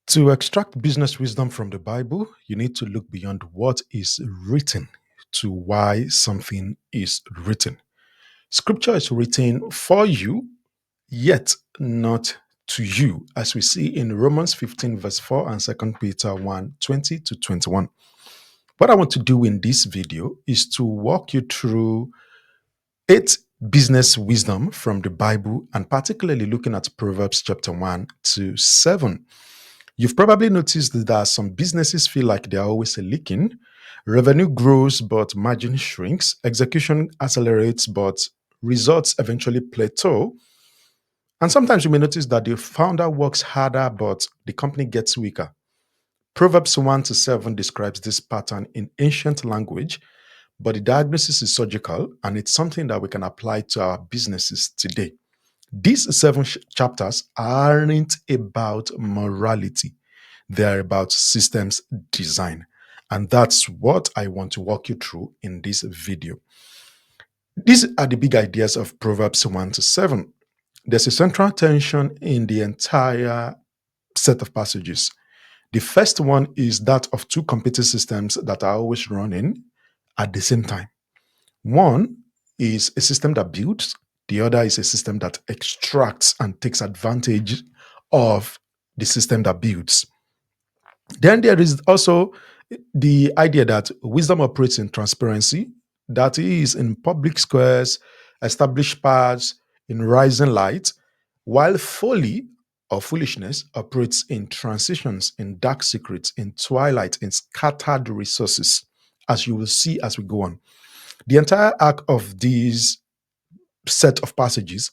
To extract business wisdom from the Bible, you need to look beyond what is written to why something is written. Scripture is written for you, yet not to you, as we see in Romans 15, verse 4 and 2 Peter 1 20 to 21. What I want to do in this video is to walk you through 8 business wisdom from the Bible, and particularly looking at Proverbs chapter 1 to 7. You've probably noticed that some businesses feel like they're always leaking. Revenue grows, but margin shrinks. Execution accelerates, but results eventually plateau. And sometimes you may notice that the founder works harder, but the company gets weaker. Proverbs 1 to 7 describes this pattern in ancient language, but the diagnosis is surgical, and it's something that we can apply to our businesses today. These 7 chapters aren't about morality. They're about systems design. And that's what I want to walk you through in this video. These are the big ideas of Proverbs 1 to 7. There's a central tension in the entire set of passages. The first one is that of two competing systems that are always running at the same time. One is a system that builds, the other is a system that extracts and takes advantage of the system that builds. Then there is also the idea that wisdom operates in transparency, that is, in public squares, established paths, in rising light, while folly or foolishness operates in transitions, in dark secrets, in twilight, in scattered resources, as you will see as we go on. The entire arc of these set of passages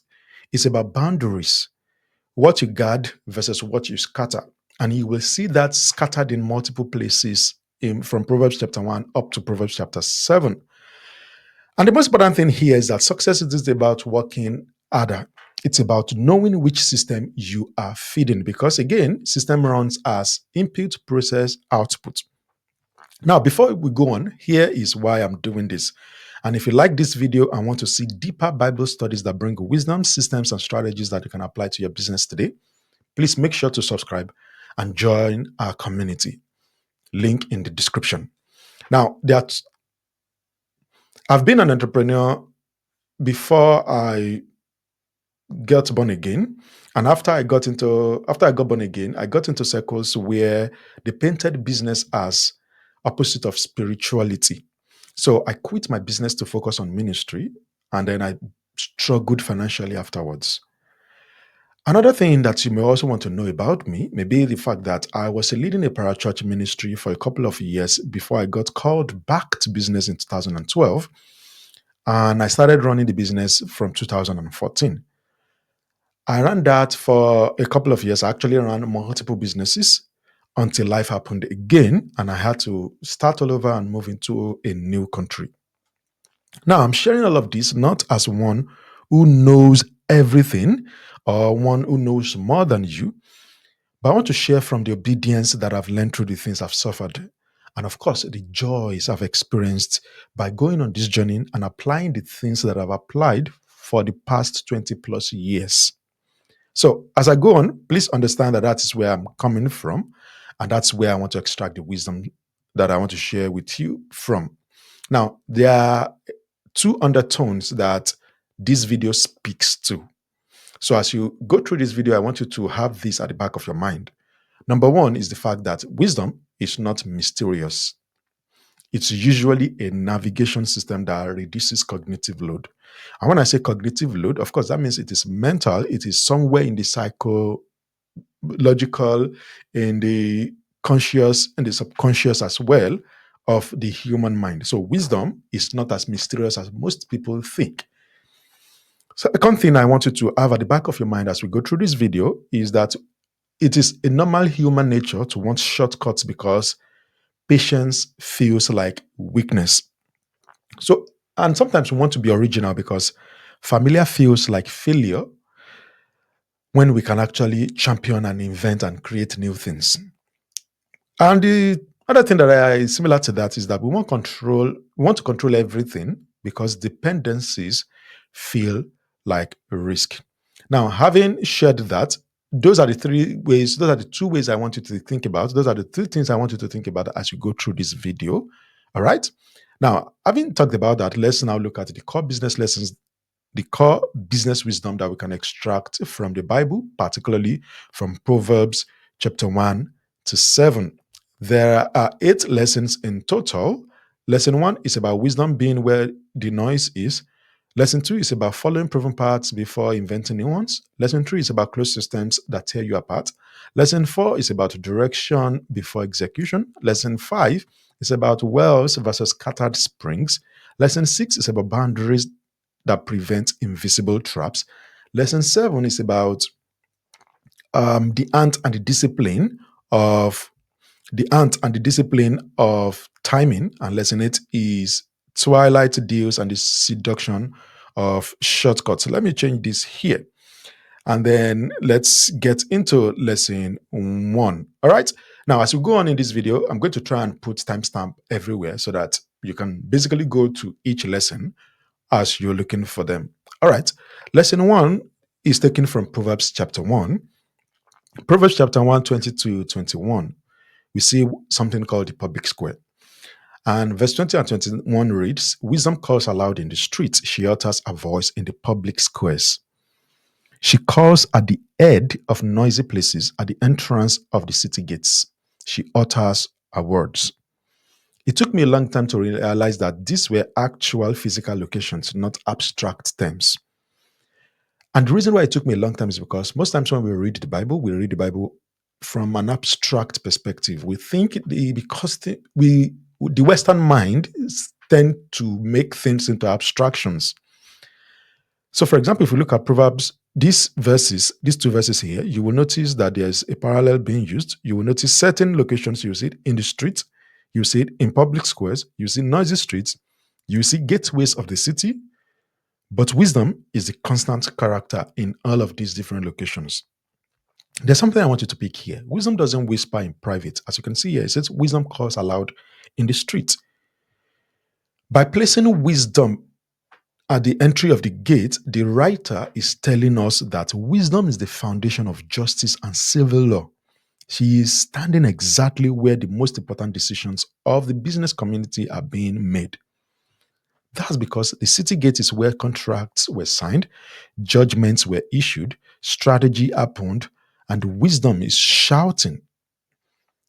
is about boundaries, what you guard versus what you scatter. And you will see that scattered in multiple places from Proverbs chapter 1 up to Proverbs chapter 7. And the most important thing here is that success isn't about working harder. It's about knowing which system you are feeding, because again, system runs as input, process, output. Now, before we go on, here is why I'm doing this. And if you like this video and want to see deeper Bible studies that bring wisdom, systems, and strategies that you can apply to your business today, please make sure to subscribe and join our community. Link in the description. Now, I've been an entrepreneur before I got born again. And after I got born again, I got into circles where they painted business as opposite of spirituality. So I quit my business to focus on ministry, and then I struggled financially afterwards. Another thing that you may also want to know about me may be the fact that I was leading a parachurch ministry for a couple of years before I got called back to business in 2012. And I started running the business from 2014. I ran that for a couple of years. I actually ran multiple businesses until life happened again, and I had to start all over and move into a new country. Now, I'm sharing all of this not as one who knows everything or one who knows more than you, but I want to share from the obedience that I've learned through the things I've suffered. And of course, the joys I've experienced by going on this journey and applying the things that I've applied for the past 20 plus years. So as I go on, please understand that that is where I'm coming from. And that's where I want to extract the wisdom that I want to share with you from. Now, there are 2 undertones that this video speaks to. So as you go through this video, I want you to have this at the back of your mind. Number 1 is the fact that wisdom is not mysterious. It's usually a navigation system that reduces cognitive load. And when I say cognitive load, of course, that means it is mental. It is somewhere in the psychological, in the conscious, and the subconscious as well of the human mind. So wisdom is not as mysterious as most people think. So the second thing I want you to have at the back of your mind as we go through this video is that it is a normal human nature to want shortcuts because patience feels like weakness. So, and sometimes we want to be original because familiar feels like failure when we can actually champion and invent and create new things. And the other thing that is similar to that is that we want to control everything because dependencies feel like a risk. Now, having shared that, those are the three ways, those are the two ways I want you to think about. Those are the three things I want you to think about as you go through this video. All right. Now, having talked about that, let's now look at the core business lessons, the core business wisdom that we can extract from the Bible, particularly from Proverbs chapter 1 to 7. There are 8 lessons in total. Lesson 1 is about wisdom being where the noise is. Lesson 2 is about following proven paths before inventing new ones. Lesson 3 is about closed systems that tear you apart. Lesson 4 is about direction before execution. Lesson 5 is about wells versus scattered springs. Lesson 6 is about boundaries that prevent invisible traps. Lesson 7 is about the ant and the discipline of timing, and lesson 8 is Twilight deals and the seduction of shortcuts. Let me change this here, and then let's get into lesson 1. All right. Now, as we go on in this video, I'm going to try and put timestamp everywhere so that you can basically go to each lesson as you're looking for them. All right. Lesson 1 is taken from Proverbs chapter 1. Proverbs chapter 1, 20 to 21. We see something called the public square. And verse 20 and 21 reads, Wisdom calls aloud in the streets. She utters a voice in the public squares. She calls at the head of noisy places, at the entrance of the city gates. She utters her words. It took me a long time to realize that these were actual physical locations, not abstract terms. And the reason why it took me a long time is because most times when we read the Bible from an abstract perspective. We think the Western mind tend to make things into abstractions. So, for example, if we look at Proverbs, these two verses here, you will notice that there's a parallel being used. You will notice certain locations, you see it in the street, you see it in public squares, you see noisy streets, you see gateways of the city. But wisdom is the constant character in all of these different locations. There's something I want you to pick here. Wisdom doesn't whisper in private. As you can see here, it says wisdom calls aloud in the street. By placing wisdom at the entry of the gate, the writer is telling us that wisdom is the foundation of justice and civil law. She is standing exactly where the most important decisions of the business community are being made. That's because the city gate is where contracts were signed, judgments were issued, strategy happened, and wisdom is shouting.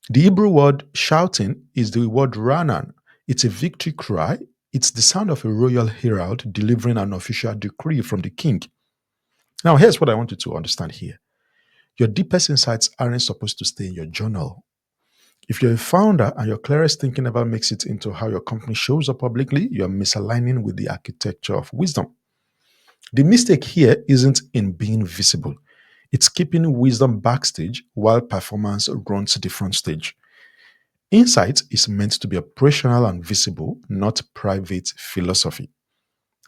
The Hebrew word shouting is the word ranan. It's a victory cry. It's the sound of a royal herald delivering an official decree from the king. Now, here's what I want you to understand here. Your deepest insights aren't supposed to stay in your journal. If you're a founder and your clearest thinking ever makes it into how your company shows up publicly, you're misaligning with the architecture of wisdom. The mistake here isn't in being visible. It's keeping wisdom backstage while performance runs the front stage. Insight is meant to be operational and visible, not private philosophy.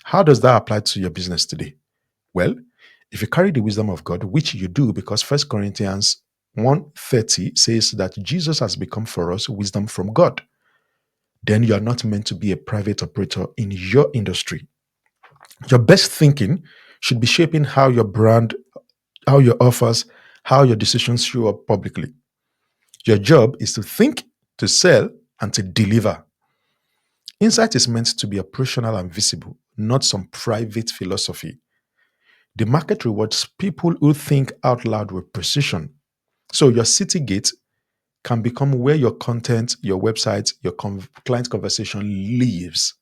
How does that apply to your business today? Well, if you carry the wisdom of God, which you do because 1 Corinthians 1:30 says that Jesus has become for us wisdom from God, then you are not meant to be a private operator in your industry. Your best thinking should be shaping how your brand, how your offers, how your decisions show up publicly. Your job is to think, to sell, and to deliver. Insight is meant to be operational and visible, not some private philosophy. The market rewards people who think out loud with precision. So your city gate can become where your content, your website, your client conversation lives.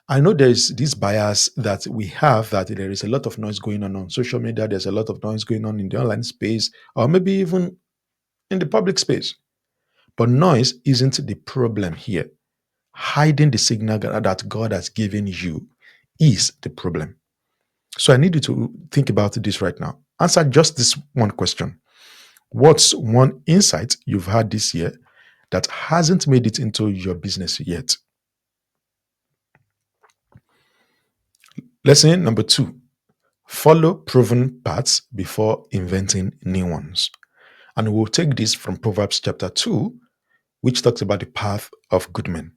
I know there's this bias that we have that there is a lot of noise going on social media, there's a lot of noise going on in the online space, or maybe even in the public space. But noise isn't the problem here. Hiding the signal that God has given you is the problem. So I need you to think about this right now. Answer just this one question. What's one insight you've had this year that hasn't made it into your business yet? Lesson number 2. Follow proven paths before inventing new ones. And we'll take this from Proverbs chapter 2, which talks about the path of good men.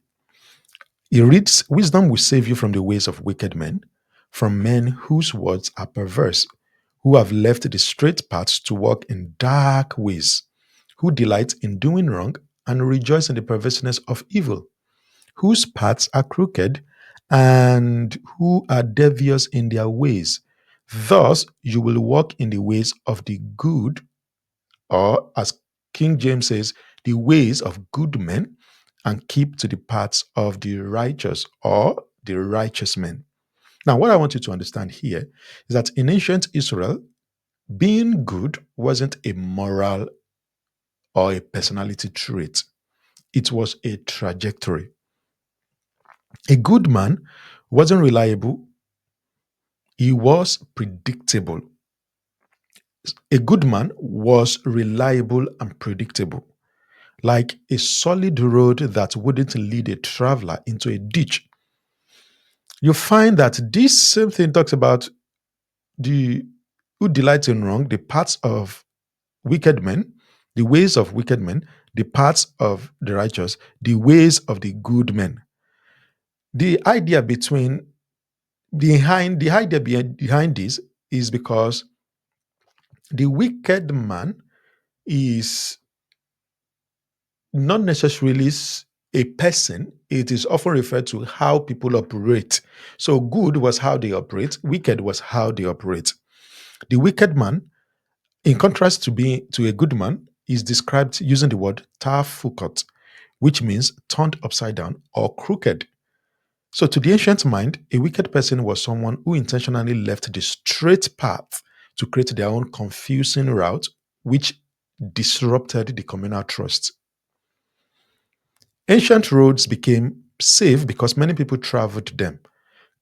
It reads, Wisdom will save you from the ways of wicked men, from men whose words are perverse, who have left the straight paths to walk in dark ways, who delight in doing wrong and rejoice in the perverseness of evil, whose paths are crooked and who are devious in their ways. Thus you will walk in the ways of the good, or as King James says, the ways of good men, and keep to the paths of the righteous or the righteous men. Now, what I want you to understand here is that in ancient Israel, being good wasn't a moral or a personality trait, it was a trajectory. A good man wasn't reliable, he was predictable. A good man was reliable and predictable, like a solid road that wouldn't lead a traveler into a ditch. You find that this same thing talks about the who delights in wrong, the paths of wicked men, the ways of wicked men, the paths of the righteous, the ways of the good men. The idea behind this is because the wicked man is not necessarily a person. It is often referred to how people operate. So good was how they operate, wicked was how they operate. The wicked man, in contrast to a good man, is described using the word tafukot, which means turned upside down or crooked. So to the ancient mind, a wicked person was someone who intentionally left the straight path to create their own confusing route, which disrupted the communal trust. Ancient roads became safe because many people traveled them.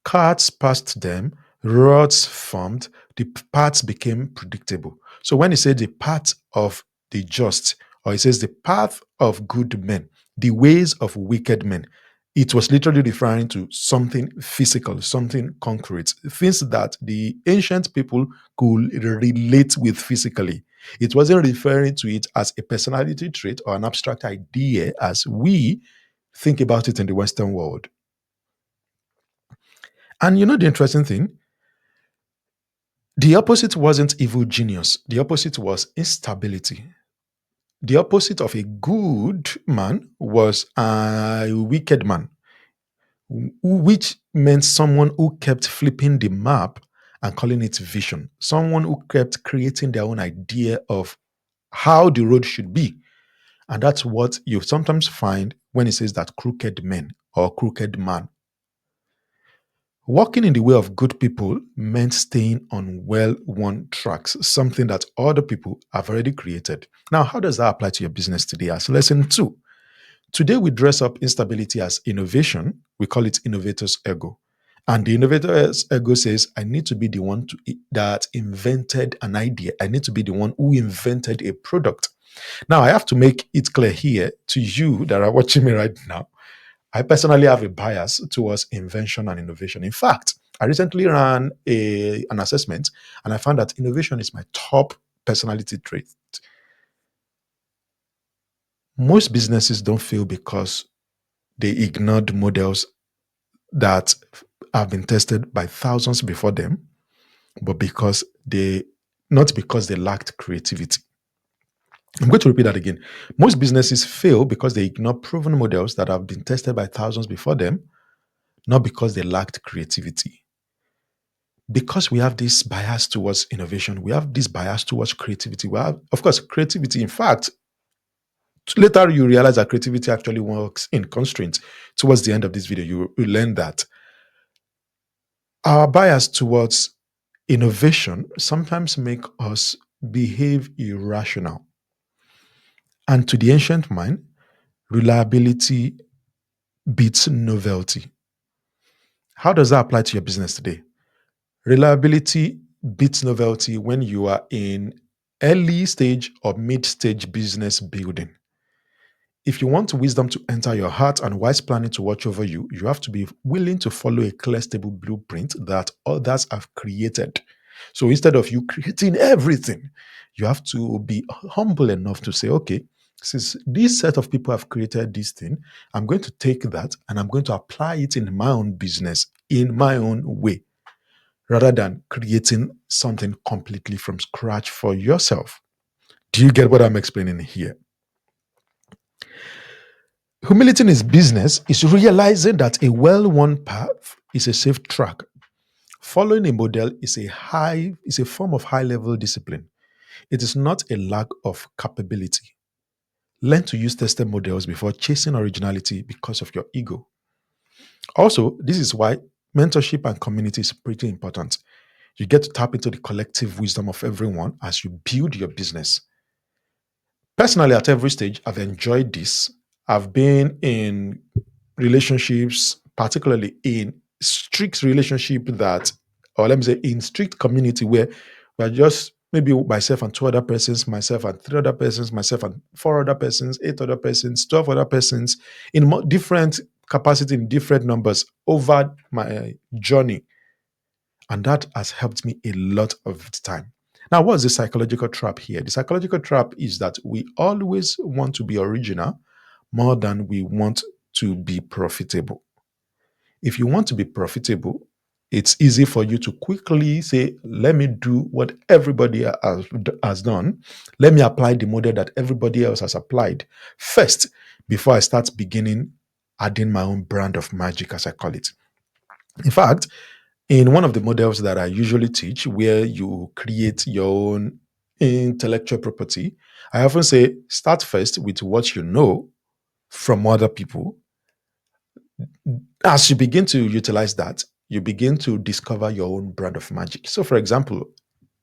Carts passed them, roads formed, the paths became predictable. So when he said the path of the just, or he says the path of good men, the ways of wicked men, it was literally referring to something physical, something concrete, things that the ancient people could relate with physically. It wasn't referring to it as a personality trait or an abstract idea as we think about it in the Western world. And you know the interesting thing? The opposite wasn't evil genius. The opposite was instability. The opposite of a good man was a wicked man, which meant someone who kept flipping the map and calling it vision. Someone who kept creating their own idea of how the road should be. And that's what you sometimes find when it says that crooked men or crooked man. Walking in the way of good people meant staying on well worn tracks, something that other people have already created. Now, how does that apply to your business today? As lesson two, today we dress up instability as innovation. We call it innovator's ego. And the innovator's ego says, I need to be the one that invented an idea. I need to be the one who invented a product. Now, I have to make it clear here to you that are watching me right now. I personally have a bias towards invention and innovation. In fact, I recently ran an assessment and I found that innovation is my top personality trait. Most businesses don't fail because they ignored models that have been tested by thousands before them, but not because they lacked creativity. I'm going to repeat that again. Most businesses fail because they ignore proven models that have been tested by thousands before them, not because they lacked creativity. Because we have this bias towards innovation, we have this bias towards creativity. We have, of course, creativity. In fact, later you realize that creativity actually works in constraints. Towards the end of this video, you learn that our bias towards innovation sometimes make us behave irrational. And to the ancient mind, reliability beats novelty. How does that apply to your business today? Reliability beats novelty when you are in early stage or mid stage business building. If you want wisdom to enter your heart and wise planning to watch over you, you have to be willing to follow a clear, stable blueprint that others have created. So instead of you creating everything, you have to be humble enough to say, okay, since this set of people have created this thing, I'm going to take that and I'm going to apply it in my own business, in my own way. rather than creating something completely from scratch for yourself. Do you get what I'm explaining here? Humility in his business is realizing that a well-worn path is a safe track. Following a model is a form of high-level discipline. It is not a lack of capability. Learn to use tested models before chasing originality because of your ego. Also, this is why mentorship and community is pretty important. You get to tap into the collective wisdom of everyone as you build your business. Personally, at every stage, I've enjoyed this. I've been in relationships, particularly in strict relationship that, or let me say, in strict community where we're just maybe myself and two other persons, myself and three other persons, myself and four other persons, eight other persons, 12 other persons in different capacity, in different numbers over my journey. And that has helped me a lot of the time. Now, what's the psychological trap here? The psychological trap is that we always want to be original more than we want to be profitable. If you want to be profitable, it's easy for you to quickly say, let me do what everybody has done. Let me apply the model that everybody else has applied first before I start beginning adding my own brand of magic, as I call it. In fact, in one of the models that I usually teach, where you create your own intellectual property, I often say start first with what you know from other people. As you begin to utilize that, you begin to discover your own brand of magic. So, for example,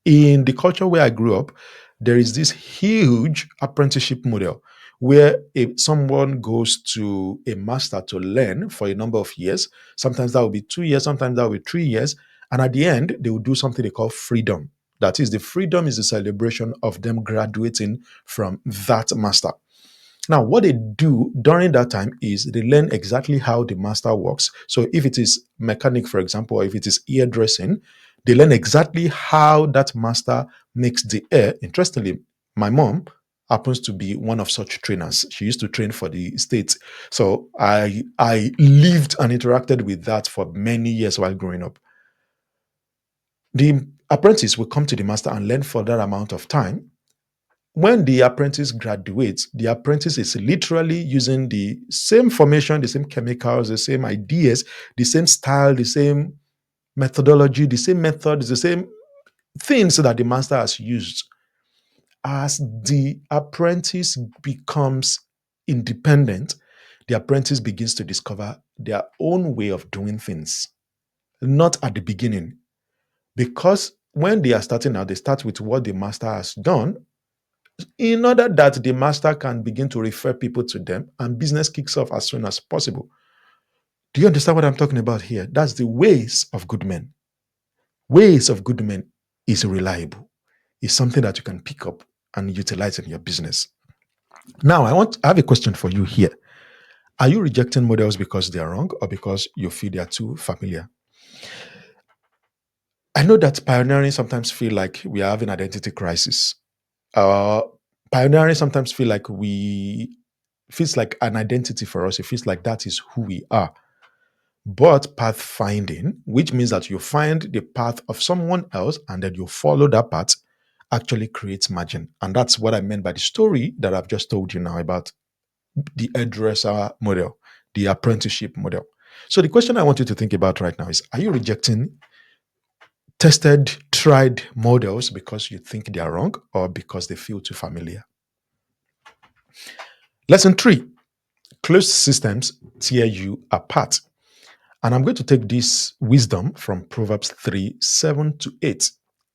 in the culture where I grew up, there is this huge apprenticeship model where if someone goes to a master to learn for a number of years, sometimes that will be 2 years, sometimes that will be 3 years, and at the end, they will do something they call freedom. That is, the freedom is the celebration of them graduating from that master. Now, what they do during that time is they learn exactly how the master works. So, if it is mechanic, for example, or if it is hairdressing, they learn exactly how that master makes the hair. Interestingly, my mom happens to be one of such trainers. She used to train for the states. So I lived and interacted with that for many years while growing up. The apprentice will come to the master and learn for that amount of time. When the apprentice graduates, the apprentice is literally using the same formation, the same chemicals, the same ideas, the same style, the same methodology, the same methods, the same things that the master has used. As the apprentice becomes independent, the apprentice begins to discover their own way of doing things, not at the beginning. Because when they are starting out, they start with what the master has done in order that the master can begin to refer people to them and business kicks off as soon as possible. Do you understand what I'm talking about here? That's the ways of good men. Ways of good men is reliable. It's something that you can pick up and utilize in your business. Now, I have a question for you here. Are you rejecting models because they are wrong or because you feel they are too familiar? I know that pioneering sometimes feel like we are having identity crisis. Uh, Pioneering sometimes feel like we feels like an identity for us. It feels like that is who we are. But pathfinding, which means that you find the path of someone else and then you follow that path, actually creates margin. And that's what I meant by the story that I've just told you now about the hairdresser model, the apprenticeship model. So the question I want you to think about right now is, are you rejecting tested, tried models because you think they are wrong or because they feel too familiar? Lesson 3, closed systems tear you apart. And I'm going to take this wisdom from Proverbs 3 7 to 8.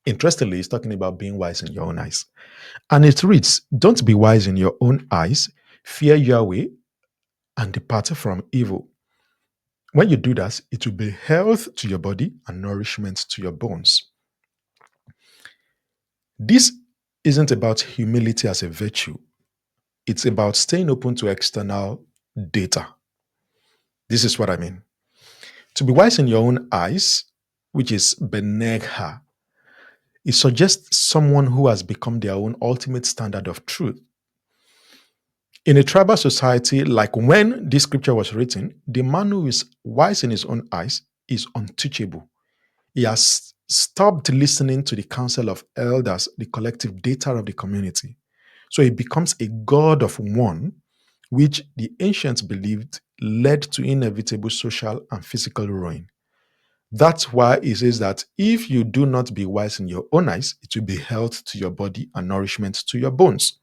Interestingly, it's talking about being wise in your own eyes. And it reads, don't be wise in your own eyes, fear Yahweh and depart from evil. When you do that, it will be health to your body and nourishment to your bones. This isn't about humility as a virtue, it's about staying open to external data. This is what I mean. To be wise in your own eyes, which is benegha, it suggests someone who has become their own ultimate standard of truth. In a tribal society, like when this scripture was written, the man who is wise in his own eyes is untouchable. He has stopped listening to the counsel of elders, the collective data of the community. So it becomes a God of one, which the ancients believed led to inevitable social and physical ruin. That's why it says that if you do not be wise in your own eyes, it will be health to your body and nourishment to your bones.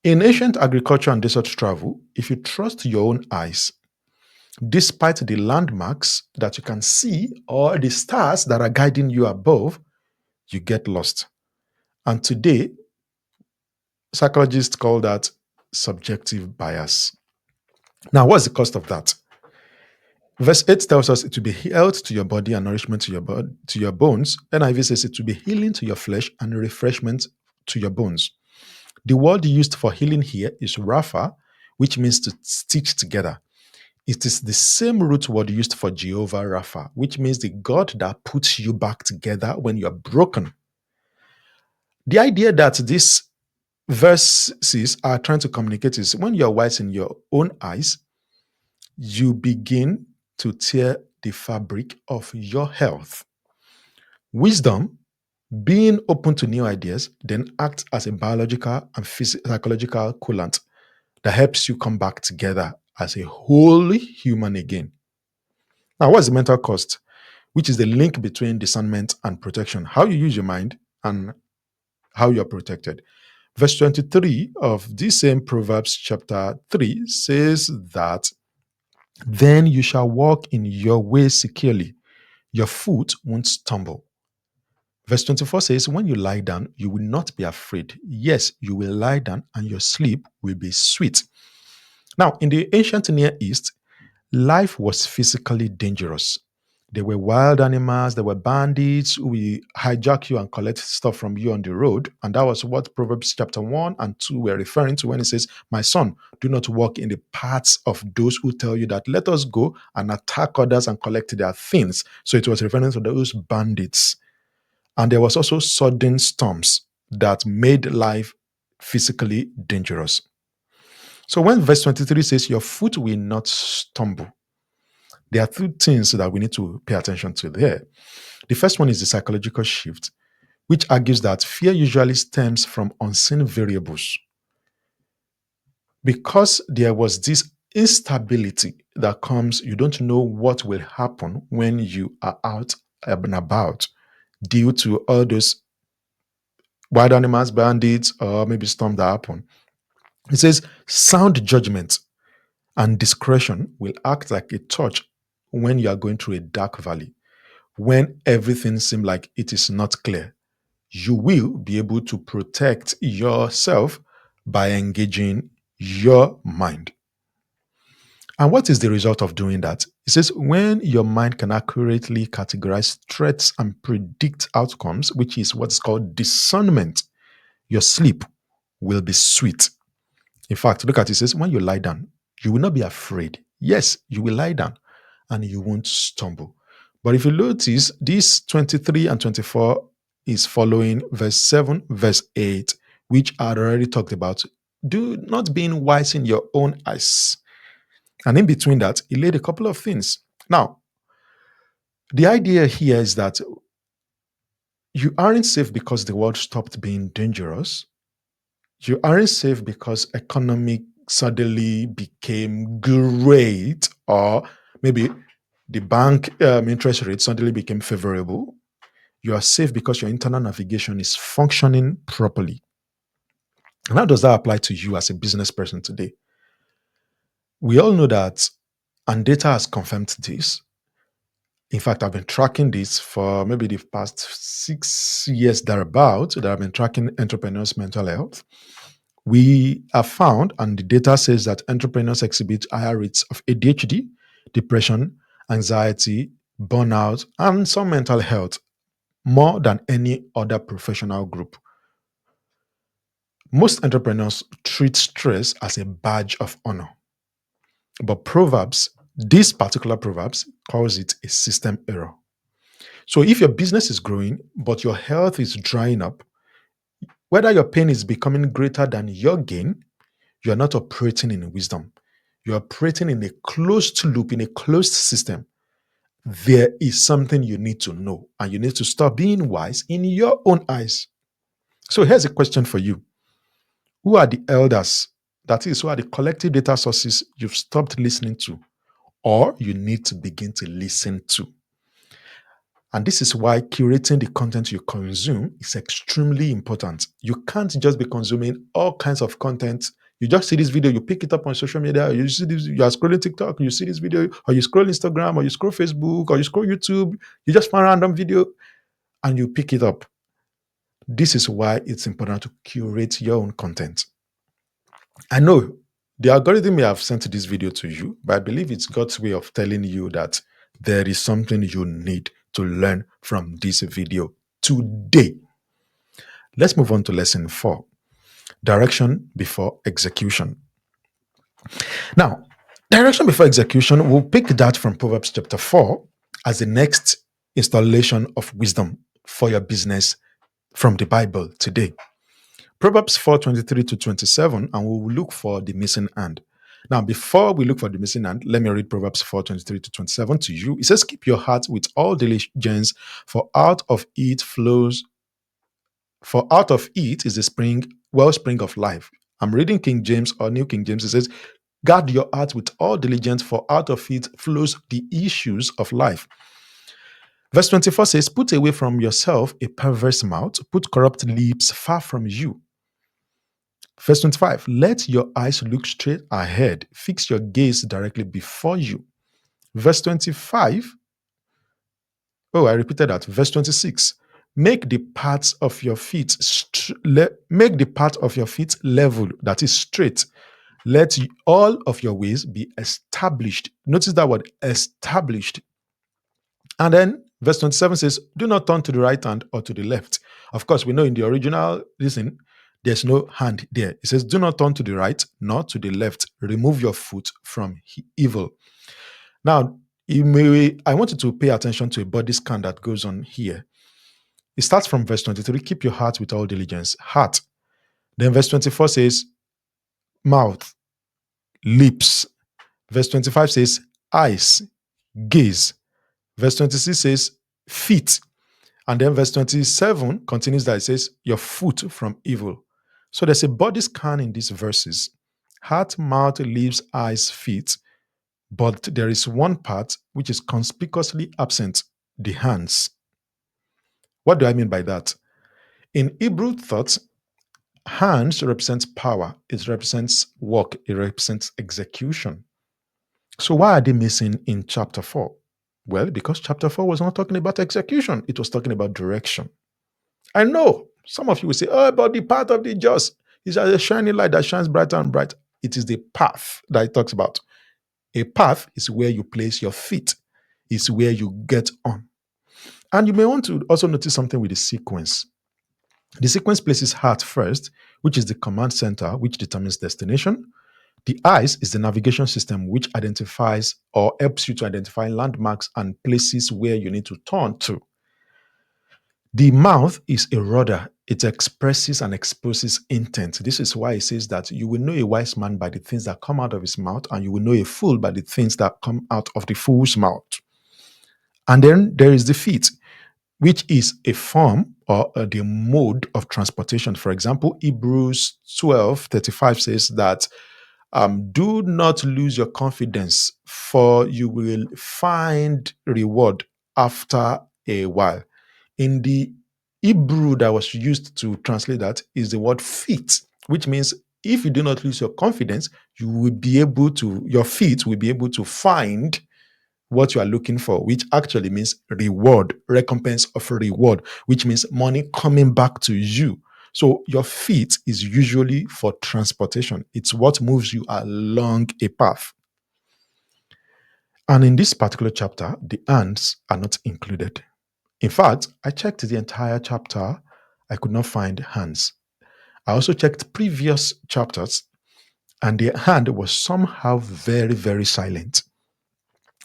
In ancient agriculture and desert travel, if you trust your own eyes, despite the landmarks that you can see or the stars that are guiding you above, you get lost. And today, psychologists call that subjective bias. Now, what's the cost of that? Verse 8 tells us it will be health to your body and nourishment to your to your bones. NIV says it will be healing to your flesh and refreshment to your bones. The word used for healing here is rapha, which means to stitch together. It is the same root word used for Jehovah Rapha, which means the God that puts you back together when you're broken. The idea that these verses are trying to communicate is when you're wise in your own eyes, you begin to tear the fabric of your health. Wisdom, being open to new ideas, then acts as a biological and psychological coolant that helps you come back together as a wholly human again. Now, what's the mental cost? Which is the link between discernment and protection, how you use your mind and how you're protected. Verse 23 of this same Proverbs chapter 3 says that then you shall walk in your ways securely, your foot won't stumble. Verse 24 says, when you lie down, you will not be afraid. Yes, you will lie down and your sleep will be sweet. Now, in the ancient Near East, life was physically dangerous. There were wild animals, there were bandits who will hijack you and collect stuff from you on the road. And that was what Proverbs chapter 1 and 2 were referring to when it says, my son, do not walk in the paths of those who tell you that let us go and attack others and collect their things. So it was referring to those bandits. And there was also sudden storms that made life physically dangerous. So when verse 23 says, your foot will not stumble, there are two things that we need to pay attention to there. The first one is the psychological shift, which argues that fear usually stems from unseen variables. Because there was this instability that comes, you don't know what will happen when you are out and about due to all those wild animals, bandits, or maybe storm that happen. It says sound judgment and discretion will act like a torch when you are going through a dark valley. When everything seems like it is not clear, you will be able to protect yourself by engaging your mind. And what is the result of doing that? It says when your mind can accurately categorize threats and predict outcomes, which is what's called discernment, your sleep will be sweet. In fact, look at it. It says when you lie down, you will not be afraid. Yes, you will lie down and you won't stumble. But if you notice, this 23 and 24 is following verse 7, verse 8, which I had already talked about. Do not being wise in your own eyes. And in between that, he laid a couple of things. Now, the idea here is that you aren't safe because the world stopped being dangerous. You aren't safe because economic suddenly became great, or maybe the bank interest rate suddenly became favorable. You are safe because your internal navigation is functioning properly. And how does that apply to you as a business person today? We all know that, and data has confirmed this. In fact, I've been tracking this for maybe the past 6 years thereabout, that I've been tracking entrepreneurs' mental health. We have found, and the data says that entrepreneurs exhibit higher rates of ADHD, depression, anxiety, burnout, and some mental health more than any other professional group. Most entrepreneurs treat stress as a badge of honor. But Proverbs, this particular Proverbs, calls it a system error. So if your business is growing, but your health is drying up, whether your pain is becoming greater than your gain, you're not operating in wisdom. You're operating in a closed loop, in a closed system. there is something you need to know, and you need to stop being wise in your own eyes. So here's a question for you. Who are the elders? That is, who are the collective data sources you've stopped listening to, or you need to begin to listen to? And this is why curating the content you consume is extremely important. You can't just be consuming all kinds of content. You just see this video, you pick it up on social media, you see this, you are scrolling TikTok, you see this video, or you scroll Instagram, or you scroll Facebook, or you scroll YouTube, you just find a random video and you pick it up. This is why it's important to curate your own content. I know the algorithm may have sent this video to you, but I believe it's God's way of telling you that there is something you need to learn from this video today. Let's move on to lesson 4, direction before execution. Now, direction before execution, we'll pick that from Proverbs chapter 4 as the next installation of wisdom for your business from the Bible today. Proverbs 4:23 to 27, and we will look for the missing hand. Now, before we look for the missing hand, let me read Proverbs 4:23 to 27 to you. It says, "Keep your heart with all diligence, for out of it flows, for out of it is the wellspring of life." I'm reading King James or New King James. It says, "Guard your heart with all diligence, for out of it flows the issues of life." Verse 24 says, "Put away from yourself a perverse mouth, put corrupt lips far from you." Verse 25, "Let your eyes look straight ahead. Fix your gaze directly before you." Verse 25, oh, I repeated that. Verse 26, "Make the paths of your feet make the path of your feet level, that is straight. Let all of your ways be established." Notice that word, established. And then verse 27 says, "Do not turn to the right hand or to the left." Of course, we know in the original, listen, there's no hand there. It says, "Do not turn to the right nor to the left. Remove your foot from evil." Now, I want you to pay attention to a body scan that goes on here. It starts from verse 23, "Keep your heart with all diligence." Heart. Then verse 24 says, mouth, lips. Verse 25 says, eyes, gaze. Verse 26 says, feet. And then verse 27 continues that it says, "Your foot from evil." So there's a body scan in these verses: heart, mouth, lips, eyes, feet. But there is one part which is conspicuously absent: the hands. What do I mean by that? In Hebrew thought, hands represents power, it represents work, it represents execution. So why are they missing in chapter 4? Well, because chapter 4 was not talking about execution, it was talking about direction. I know some of you will say, "Oh, about the path of the just is as a shining light that shines brighter and brighter." It is the path that it talks about. A path is where you place your feet, is where you get on. And you may want to also notice something with the sequence. The sequence places heart first, which is the command center, which determines destination. The eyes is the navigation system, which identifies or helps you to identify landmarks and places where you need to turn to. The mouth is a rudder. It expresses and exposes intent. This is why it says that you will know a wise man by the things that come out of his mouth, and you will know a fool by the things that come out of the fool's mouth. And then there is the feet, which is a form or the mode of transportation. For example, Hebrews 12:35 says that do not lose your confidence, for you will find reward after a while. In the Hebrew that was used to translate that is the word feet, which means if you do not lose your confidence, your feet will be able to find what you are looking for, which actually means reward, recompense of a reward, which means money coming back to you. So your feet is usually for transportation. It's what moves you along a path. And in this particular chapter, the hands are not included. In fact, I checked the entire chapter. I could not find hands. I also checked previous chapters, and the hand was somehow very, very silent.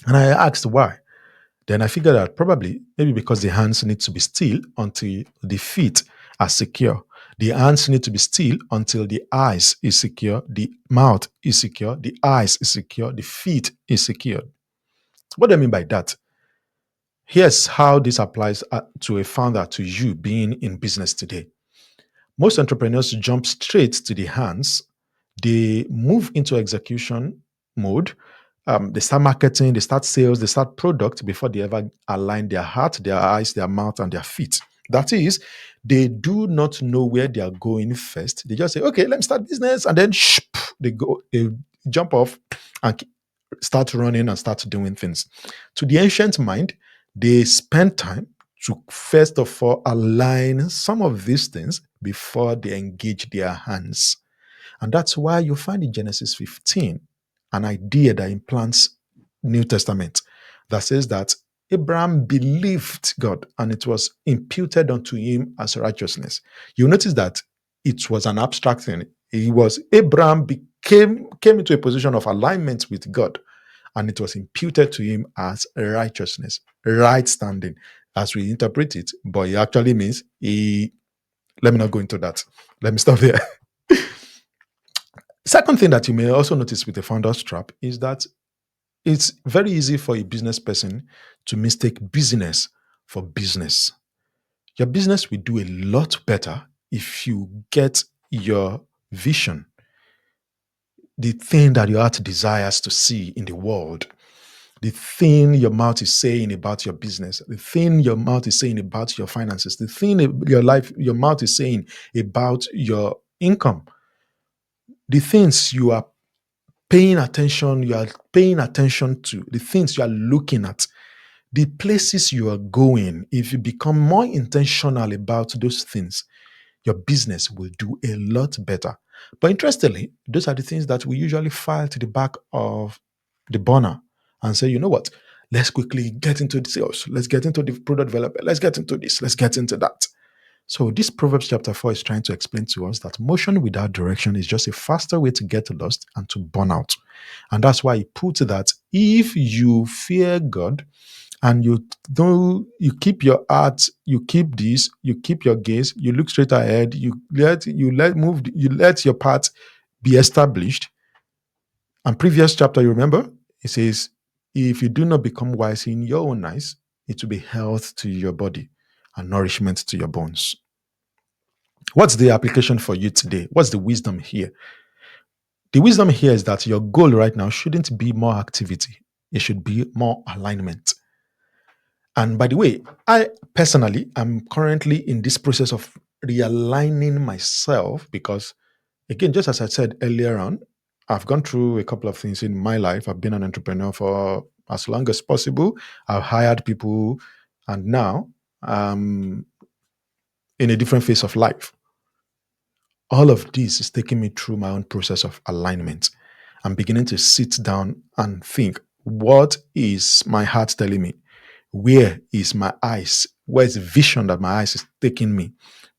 And I asked why. Then I figured out probably maybe because the hands need to be still until the feet are secure. The hands need to be still until the eyes is secure, the mouth is secure, the eyes is secure, the feet is secure. What do I mean by that? Here's how this applies to a founder, to you being in business today. Most entrepreneurs jump straight to the hands. They move into execution mode. They start marketing, they start sales, they start product before they ever align their heart, their eyes, their mouth, and their feet. That is, they do not know where they are going first. They just say, okay, let me start business. And then they jump off and start running and start doing things. To the ancient mind, they spend time to first of all align some of these things before they engage their hands. And that's why you find in Genesis 15 an idea that implants New Testament that says that Abraham believed God and it was imputed unto him as righteousness. You notice that it was an abstract thing. He was Abraham came into a position of alignment with God and it was imputed to him as righteousness, right standing, as we interpret it. But it actually means he. Let me not go into that. Let me stop there. Second thing that you may also notice with the founder's trap is that it's very easy for a business person to mistake business for business. Your business will do a lot better if you get your vision, the thing that your heart desires to see in the world, the thing your mouth is saying about your business, the thing your mouth is saying about your finances, the thing your mouth is saying about your income, the things you are paying attention to, the things you are looking at, the places you are going. If you become more intentional about those things, your business will do a lot better. But interestingly, those are the things that we usually file to the back of the burner and say, you know what? Let's quickly get into the sales. Let's get into the product development. Let's get into this. Let's get into that. So this Proverbs chapter 4 is trying to explain to us that motion without direction is just a faster way to get lost and to burn out. And that's why he puts that if you fear God and you keep your heart, you keep this, you keep your gaze, you look straight ahead, you let your path be established. And previous chapter, you remember, it says, if you do not become wise in your own eyes, it will be health to your body and nourishment to your bones. What's the application for you today? What's the wisdom here? The wisdom here is that your goal right now shouldn't be more activity. It should be more alignment. And by the way, I personally am currently in this process of realigning myself because, again, just as I said earlier on, I've gone through a couple of things in my life. I've been an entrepreneur for as long as possible. I've hired people, and now I'm in a different phase of life. All of this is taking me through my own process of alignment. I'm beginning to sit down and think, what is my heart telling me? Where is my eyes? Where is the vision that my eyes is taking me?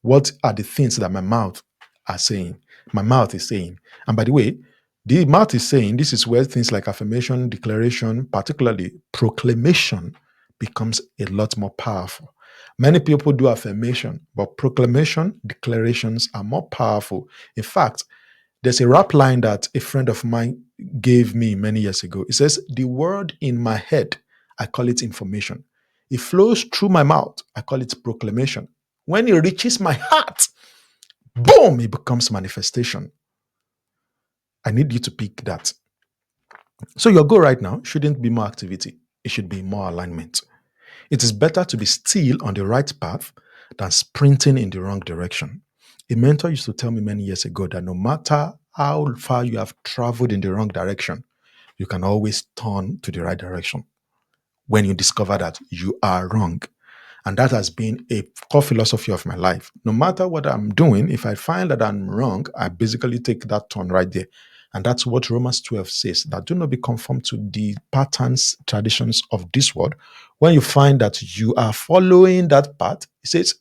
What are the things that my mouth are saying? My mouth is saying. And by the way, the mouth is saying this is where things like affirmation, declaration, particularly proclamation, becomes a lot more powerful. Many people do affirmation, but proclamation, declarations are more powerful. In fact, there's a rap line that a friend of mine gave me many years ago. It says, the word in my head, I call it information. It flows through my mouth, I call it proclamation. When it reaches my heart, boom, it becomes manifestation. I need you to pick that. So your goal right now shouldn't be more activity. It should be more alignment. It is better to be still on the right path than sprinting in the wrong direction. A mentor used to tell me many years ago that no matter how far you have traveled in the wrong direction, you can always turn to the right direction when you discover that you are wrong. And that has been a core philosophy of my life. No matter what I'm doing, if I find that I'm wrong, I basically take that turn right there. And that's what Romans 12 says, that do not be conformed to the patterns, traditions of this world. When you find that you are following that path, it says,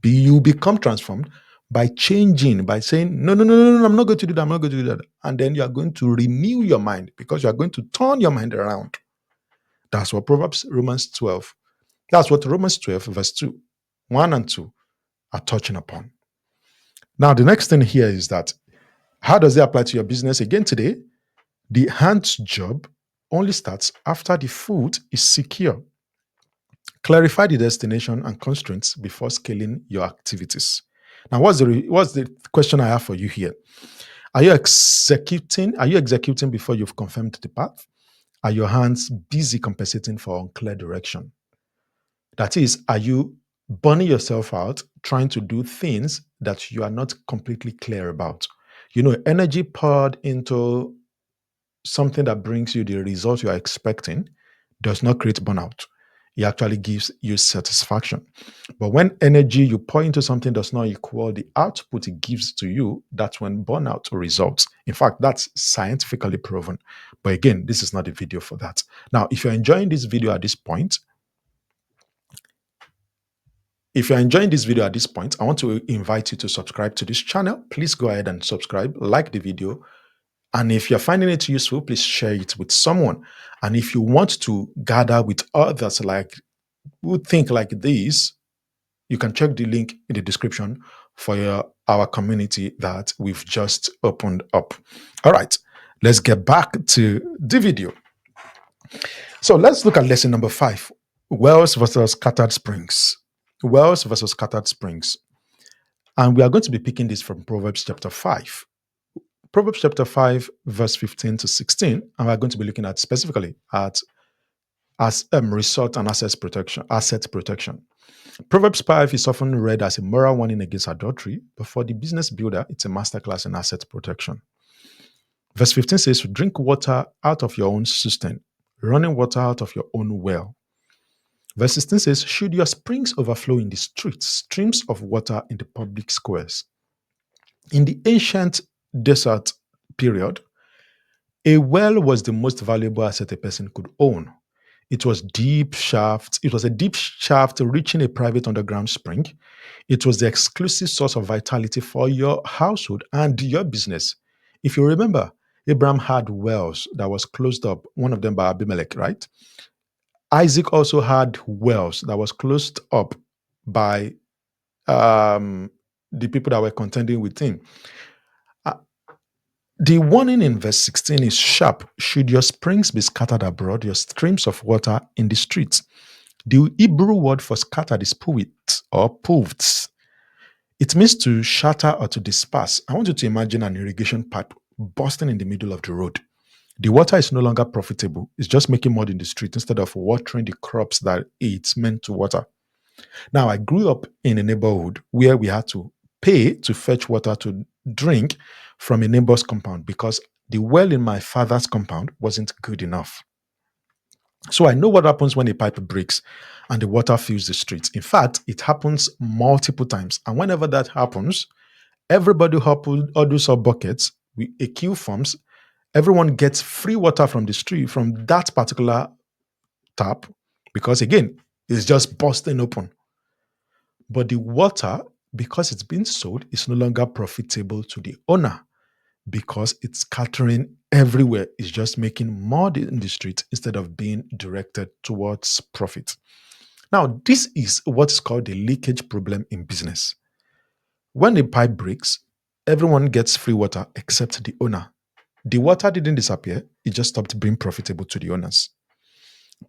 you become transformed by changing, by saying, no, no, no, no, no, I'm not going to do that, I'm not going to do that. And then you are going to renew your mind because you are going to turn your mind around. That's what That's what Romans 12, verse 2, 1 and 2 are touching upon. Now, the next thing here is that how does it apply to your business? Again, today, the hand's job only starts after the foot is secure. Clarify the destination and constraints before scaling your activities. Now, what's the question I have for you here? Are you executing? Are you executing before you've confirmed the path? Are your hands busy compensating for unclear direction? That is, are you burning yourself out trying to do things that you are not completely clear about? Energy poured into something that brings you the result you are expecting does not create burnout. It actually gives you satisfaction. But when energy you pour into something does not equal the output it gives to you, that's when burnout results. In fact, that's scientifically proven. But again, this is not a video for that. Now, if you're enjoying this video at this point, I want to invite you to subscribe to this channel. Please go ahead and subscribe, like the video. And if you're finding it useful, please share it with someone. And if you want to gather with others who think like this, you can check the link in the description for our community that we've just opened up. All right, let's get back to the video. So let's look at lesson number 5, wells versus scattered springs. Wells versus scattered springs. And we are going to be picking this from Proverbs chapter 5. Proverbs chapter 5, verse 15 to 16. And we're going to be looking at specifically at resort and asset protection. Proverbs 5 is often read as a moral warning against adultery, but for the business builder, it's a masterclass in asset protection. Verse 15 says, drink water out of your own cistern, running water out of your own well. Verse 16 says, should your springs overflow in the streets, streams of water in the public squares. In the ancient desert period, a well was the most valuable asset a person could own. It was a deep shaft reaching a private underground spring. It was the exclusive source of vitality for your household and your business. If you remember, Abraham had wells that was closed up, one of them by Abimelech, right? Isaac also had wells that was closed up by the people that were contending with him. The warning in verse 16 is sharp. Should your springs be scattered abroad, your streams of water in the streets. The Hebrew word for scattered is puwit or puvts. It means to shatter or to disperse. I want you to imagine an irrigation pipe bursting in the middle of the road. The water is no longer profitable. It's just making mud in the street instead of watering the crops that it's meant to water. Now, I grew up in a neighborhood where we had to pay to fetch water to drink from a neighbor's compound because the well in my father's compound wasn't good enough. So I know what happens when a pipe breaks and the water fills the streets. In fact, it happens multiple times. And whenever that happens, everybody huddles up buckets, a queue forms, everyone gets free water from the street, from that particular tap, because again, it's just busting open. But the water, because it's been sold, is no longer profitable to the owner because it's scattering everywhere. It's just making mud in the street instead of being directed towards profit. Now, this is what is called the leakage problem in business. When a pipe breaks, everyone gets free water except the owner. The water didn't disappear, it just stopped being profitable to the owners.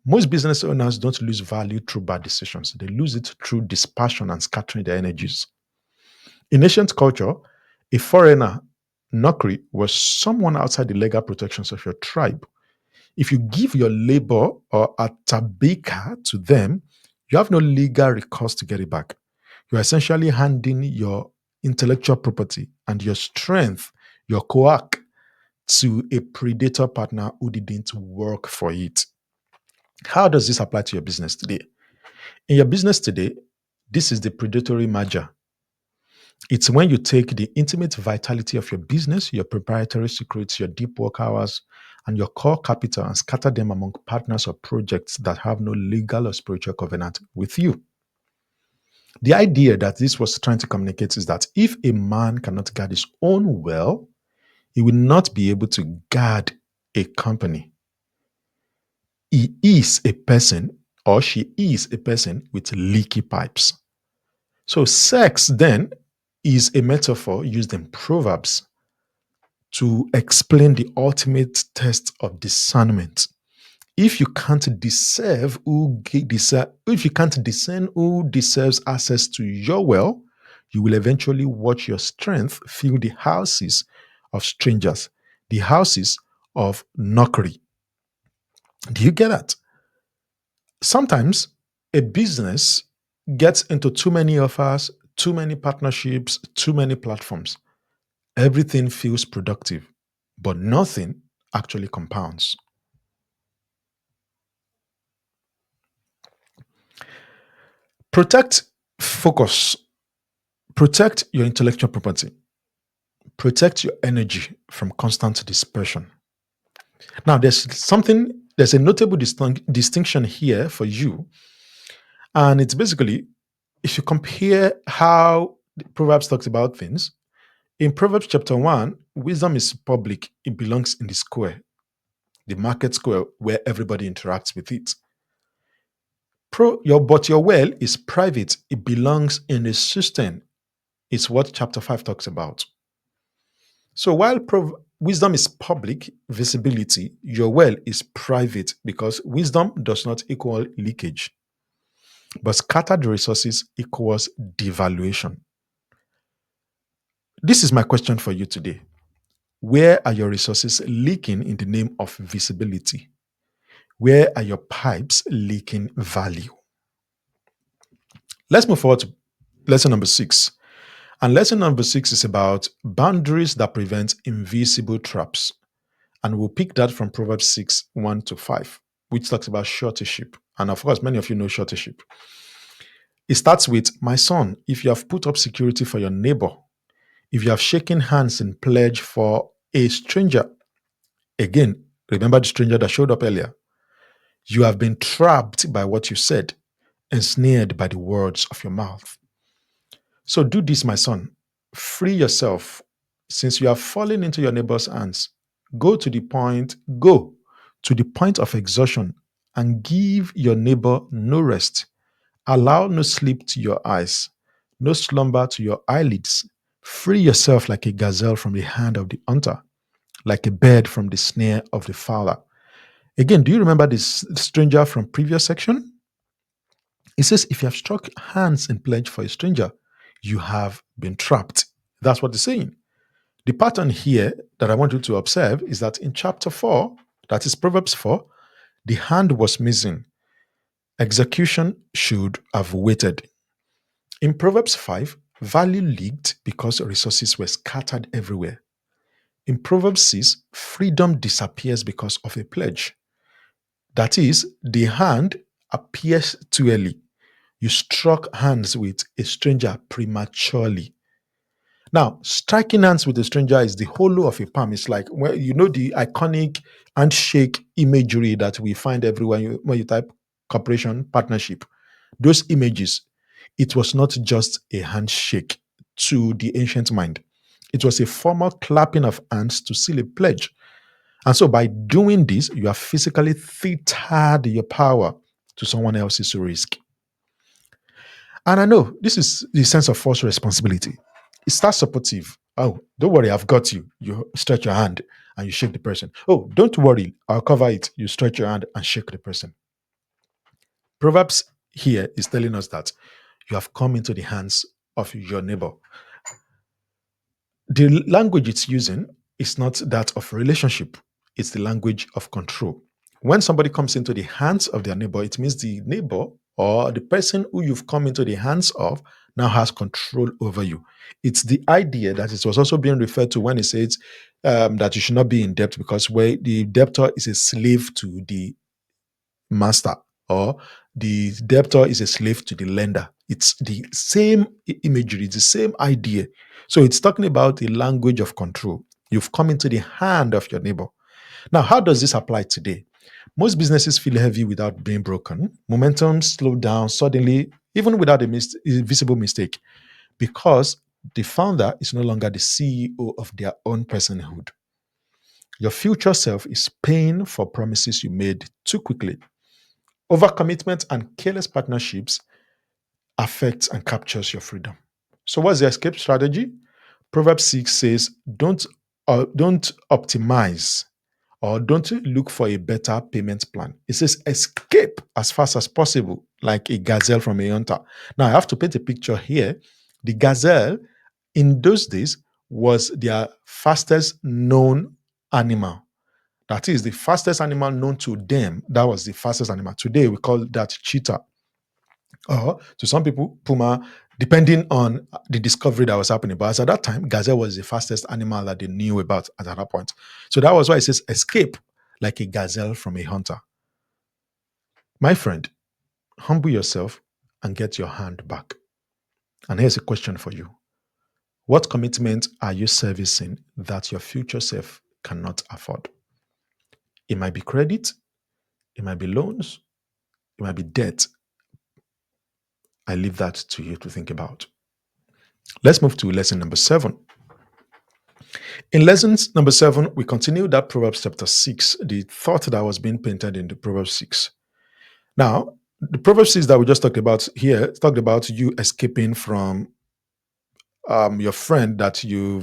Most business owners don't lose value through bad decisions. They lose it through dispersion and scattering their energies. In ancient culture, a foreigner, Nokri, was someone outside the legal protections of your tribe. If you give your labor or a tabika to them, you have no legal recourse to get it back. You're essentially handing your intellectual property and your strength, your coac, to a predator partner who didn't work for it. How does this apply to your business today? In your business today, this is the predatory merger. It's when you take the intimate vitality of your business, your proprietary secrets, your deep work hours, and your core capital and scatter them among partners or projects that have no legal or spiritual covenant with you. The idea that this was trying to communicate is that if a man cannot guard his own well, he will not be able to guard a company. He is a person or she is a person with leaky pipes. So sex then is a metaphor used in Proverbs to explain the ultimate test of discernment. If you can't if you can't discern who deserves access to your well, you will eventually watch your strength fill the houses of strangers, the houses of knockery. Do you get that? Sometimes a business gets into too many offers, too many partnerships, too many platforms. Everything feels productive, but nothing actually compounds. Protect focus, protect your intellectual property, protect your energy from constant dispersion. Now, there's a notable distinction here for you, and it's basically if you compare how Proverbs talks about things. In Proverbs chapter 1, wisdom is public, it belongs in the square, the market square where everybody interacts with it. But your well is private, it belongs in a system. It's what chapter 5 talks about. So while wisdom is public, visibility, your well is private because wisdom does not equal leakage, but scattered resources equals devaluation. This is my question for you today. Where are your resources leaking in the name of visibility? Where are your pipes leaking value? Let's move forward to lesson number 6. And lesson number 6 is about boundaries that prevent invisible traps. And we'll pick that from Proverbs 6, 1 to 5, which talks about shortership. And of course, many of you know shortership. It starts with, my son, if you have put up security for your neighbor, if you have shaken hands in pledge for a stranger, again, remember the stranger that showed up earlier, you have been trapped by what you said, ensnared by the words of your mouth. So do this, my son. Free yourself. Since you have fallen into your neighbor's hands, go to the point of exhaustion and give your neighbor no rest. Allow no sleep to your eyes, no slumber to your eyelids. Free yourself like a gazelle from the hand of the hunter, like a bird from the snare of the fowler. Again, do you remember this stranger from previous section? It says, if you have struck hands in pledge for a stranger, you have been trapped. That's what it's saying. The pattern here that I want you to observe is that in chapter 4, that is Proverbs 4, the hand was missing. Execution should have waited. In Proverbs 5, value leaked because resources were scattered everywhere. In Proverbs 6, freedom disappears because of a pledge. That is, the hand appears too early. You struck hands with a stranger prematurely. Now, striking hands with a stranger is the hollow of a palm. It's like, well, you know, the iconic handshake imagery that we find everywhere when you type cooperation, partnership. Those images, it was not just a handshake to the ancient mind. It was a formal clapping of hands to seal a pledge. And so by doing this, you have physically tethered your power to someone else's risk. And I know this is the sense of false responsibility. It starts supportive. Oh, don't worry, I've got you. You stretch your hand and you shake the person. Oh, don't worry, I'll cover it. You stretch your hand and shake the person. Proverbs here is telling us that you have come into the hands of your neighbor. The language it's using is not that of relationship, it's the language of control. When somebody comes into the hands of their neighbor, it means the neighbor or the person who you've come into the hands of now has control over you. It's the idea that it was also being referred to when it says that you should not be in debt because where the debtor is a slave to the master or the debtor is a slave to the lender. It's the same imagery, it's the same idea. So it's talking about the language of control. You've come into the hand of your neighbor. Now, how does this apply today? Most businesses feel heavy without being broken. Momentum slowed down suddenly, even without a visible mistake, because the founder is no longer the CEO of their own personhood. Your future self is paying for promises you made too quickly. Overcommitment and careless partnerships affects and captures your freedom. So, what's the escape strategy? Proverbs 6 says, don't optimize or don't look for a better payment plan. It says escape as fast as possible, like a gazelle from a hunter. Now, I have to paint a picture here. The gazelle in those days was their fastest known animal. That is the fastest animal known to them. That was the fastest animal. Today, we call that cheetah. Or to some people, puma, depending on the discovery that was happening. But as at that time, gazelle was the fastest animal that they knew about at that point. So that was why it says escape like a gazelle from a hunter. My friend, humble yourself and get your hand back. And here's a question for you. What commitment are you servicing that your future self cannot afford? It might be credit, it might be loans, it might be debt. I leave that to you to think about. Let's move to lesson number 7. In lessons number 7, we continue that Proverbs chapter 6, the thought that was being painted in the Proverbs 6. Now, the Proverbs 6 that we just talked about here talked about you escaping from your friend that your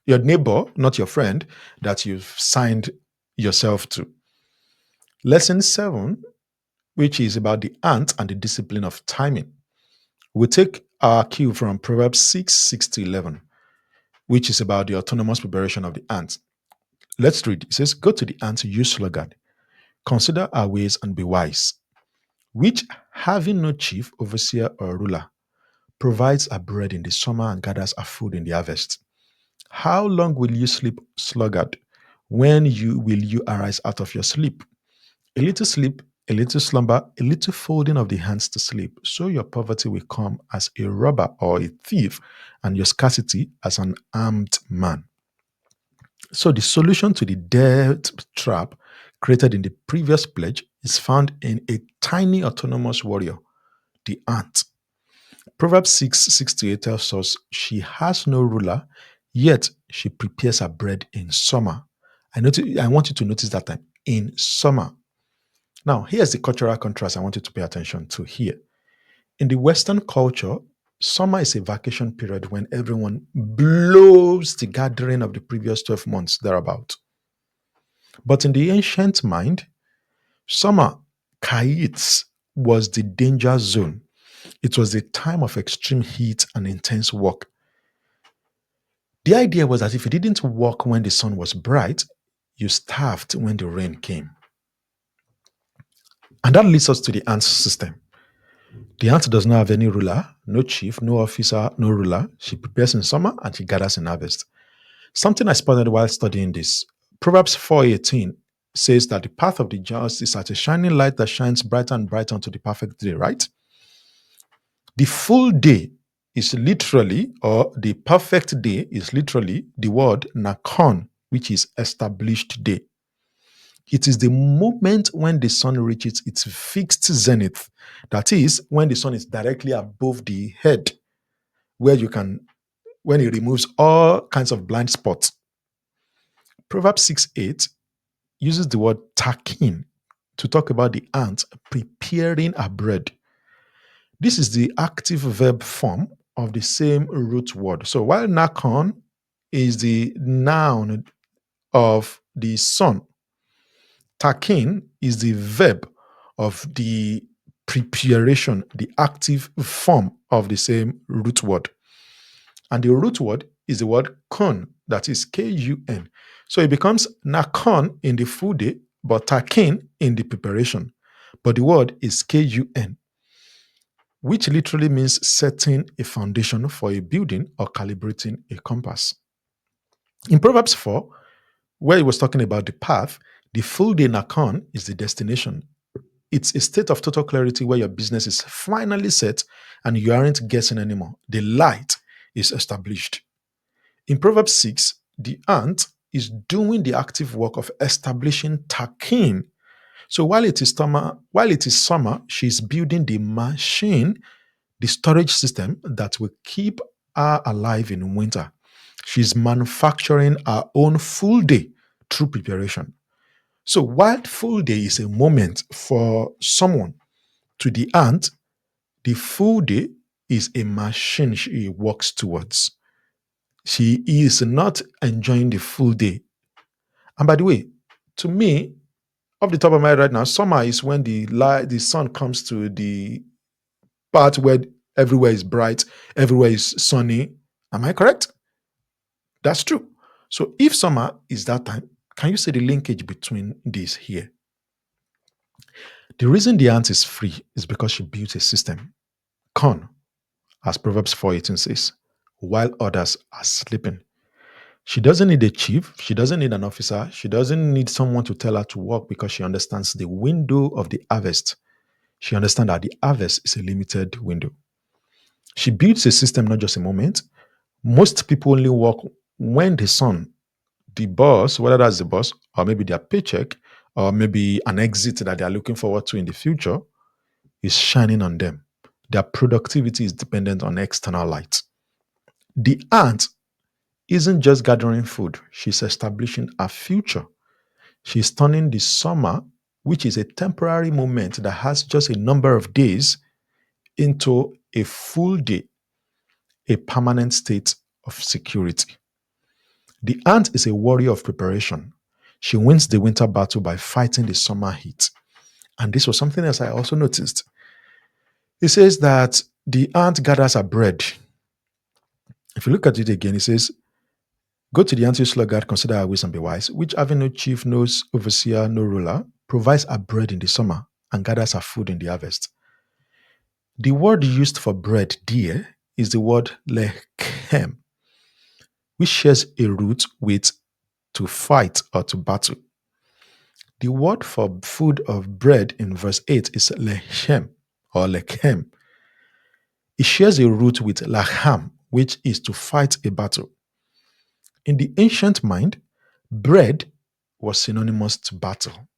neighbor, not your friend, that you've signed yourself to. Lesson 7, which is about the ant and the discipline of timing. We take our cue from Proverbs 6 to 11, which is about the autonomous preparation of the ant. Let's read. It says, go to the ant, you sluggard. Consider our ways and be wise, which, having no chief, overseer, or ruler, provides our bread in the summer and gathers our food in the harvest. How long will you sleep, sluggard? When will you arise out of your sleep? A little sleep, a little slumber, a little folding of the hands to sleep. So your poverty will come as a robber or a thief, and your scarcity as an armed man. So the solution to the debt trap created in the previous pledge is found in a tiny autonomous warrior, the ant. Proverbs 6 to 8 tells us she has no ruler, yet she prepares her bread in summer. I want you to notice that time, in summer. Now, here's the cultural contrast I want you to pay attention to here. In the Western culture, summer is a vacation period when everyone blows the gathering of the previous 12 months thereabout. But in the ancient mind, summer, Kait, was the danger zone. It was a time of extreme heat and intense work. The idea was that if you didn't work when the sun was bright, you starved when the rain came. And that leads us to the ant system. The ant does not have any ruler, no chief, no officer, no ruler. She prepares in summer and she gathers in harvest. Something I spotted while studying this. Proverbs 4:18 says that the path of the just is as a shining light that shines brighter and brighter unto the perfect day, right? The full day is literally, or the perfect day is literally the word nakon, which is established day. It is the moment when the sun reaches its fixed zenith. That is, when the sun is directly above the head, when it removes all kinds of blind spots. Proverbs 6:8 uses the word takin to talk about the ant preparing her bread. This is the active verb form of the same root word. So while nakon is the noun of the sun, takin is the verb of the preparation, the active form of the same root word. And the root word is the word kun, that is Kun. So it becomes nakon in the full day, but takin in the preparation. But the word is Kun, which literally means setting a foundation for a building or calibrating a compass. In Proverbs 4, where he was talking about the path, the full day nakon is the destination. It's a state of total clarity where your business is finally set and you aren't guessing anymore. The light is established. In Proverbs 6, the ant is doing the active work of establishing takin. So while it is summer, she's building the machine, the storage system that will keep her alive in winter. She's manufacturing her own full day through preparation. So while full day is a moment for someone, to the ant, the full day is a machine she works towards. She is not enjoying the full day. And by the way, To me, off the top of my head right now, summer is when the sun comes to the part where everywhere is bright, everywhere is sunny. Am I correct? That's true. So if summer is that time, can you see the linkage between this here? The reason the ant is free is because she built a system. Con, as Proverbs 4:18 says, while others are sleeping. She doesn't need a chief, she doesn't need an officer, she doesn't need someone to tell her to work because she understands the window of the harvest. She understands that the harvest is a limited window. She builds a system, not just a moment. Most people only work when the sun, the boss, whether that's the boss or maybe their paycheck or maybe an exit that they are looking forward to in the future, is shining on them. Their productivity is dependent on external light. The ant isn't just gathering food, she's establishing a future. She's turning the summer, which is a temporary moment that has just a number of days, into a full day, a permanent state of security. The ant is a warrior of preparation. She wins the winter battle by fighting the summer heat. And this was something else I also noticed. It says that the ant gathers her bread. If you look at it again, it says, go to the anti-sluggard, consider her ways and be wise, which having no chief, no overseer, no ruler, provides her bread in the summer and gathers her food in the harvest. The word used for bread there is the word lechem, which shares a root with to fight or to battle. The word for food of bread in verse 8 is lechem or lechem. It shares a root with lacham, which is to fight a battle. In the ancient mind, bread was synonymous to battle.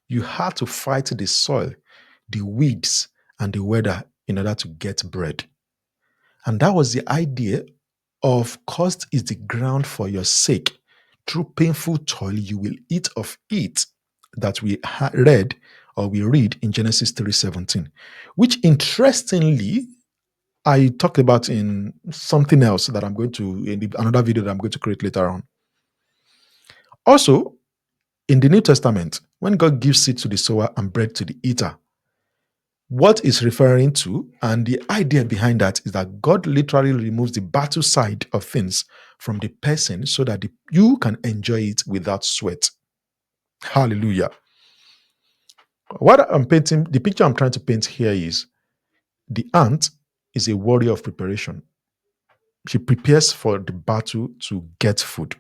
You had to fight the soil, the weeds, and the weather in order to get bread. And that was the idea of cost is the ground for your sake. Through painful toil, you will eat of it that we read or we read in Genesis 3:17, which interestingly, I talked about in something else that I'm going to, another video that I'm going to create later on. Also, in the New Testament, when God gives seed to the sower and bread to the eater, what is referring to and the idea behind that is that God literally removes the battle side of things from the person so that you can enjoy it without sweat. Hallelujah. What I'm painting, the picture I'm trying to paint here is the ant is a warrior of preparation. She prepares for the battle to get food.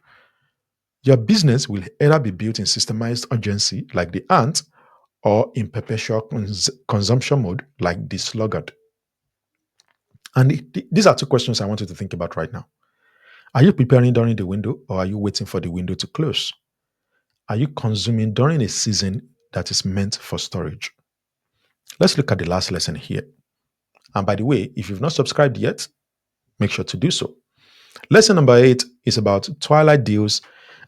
Your business will either be built in systemized urgency like the ant or in perpetual consumption mode like the sluggard. And these are two questions I want you to think about right now. Are you preparing during the window or are you waiting for the window to close? Are you consuming during a season that is meant for storage? Let's look at the last lesson here. And by the way, if you've not subscribed yet, make sure to do so. Lesson number 8 is about Twilight deals